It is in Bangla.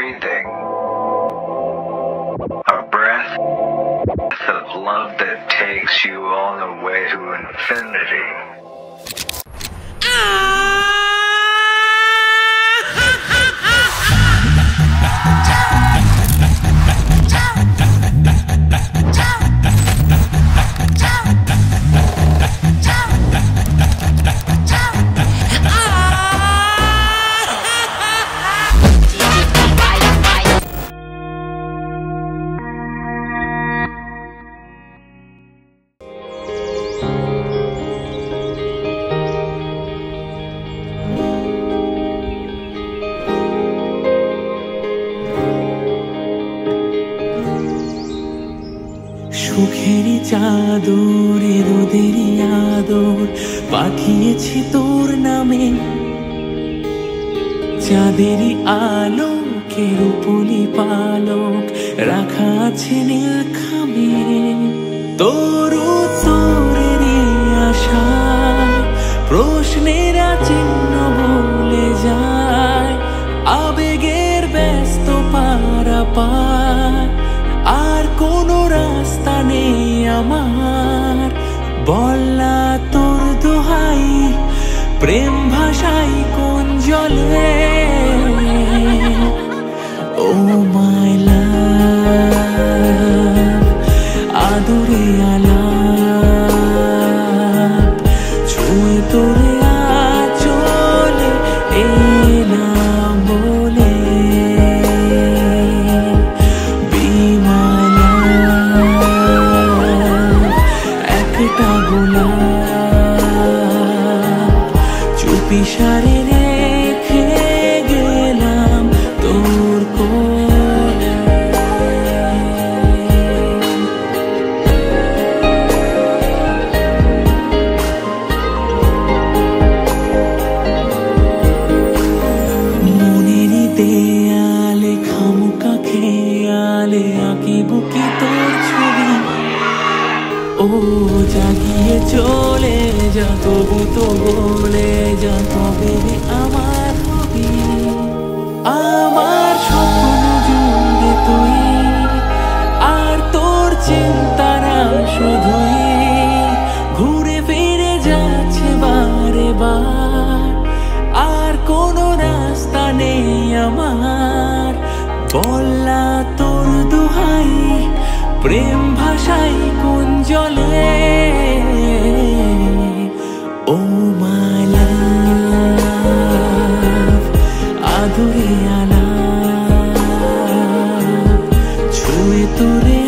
breathing, a breath of love that takes you all the way to infinity. সুখেরই চাদরে রোদেরই আদর পাঠিয়েছি তোর নামে, চাঁদেরই আলোকের উপলি পালক রাখা আছে নীল খামে। তোর উত্তরেরই আশা প্রশ্নের চিহ্ন বলে যায়, আবেগের ব্যস্ত পারাপার আর কোনো রাস্তা নেই আমার। বললা তোর দোহাই প্রেম ভাষাই কোন জলে, ও মাই লাভ আদরে আলাপ ছুঁয়ে তোরে আঁচলে এলাম বলে। একটা গোলাপ চুপি সারে রেখে গেলাম তোর কোলে। মনেরই দেয়ালে খামুকা খেয়ালে আঁকি বুকি তোর ছবি, ও জাগিয়ে চলে যা তবু তো বলে যা তবে আমার হবি। আমার স্বপ্ন জুড়ে তুই আর তোর চিন্তারা শুধুই ঘুরে ফিরে যাচ্ছে বারে বার, আর কোনো রাস্তা নেই আমার। বললা তোর দোহাই প্রেম ভাষাই কোন জলে, ও মাই লাভ আদরে আলাপ ছুঁয়ে তোরে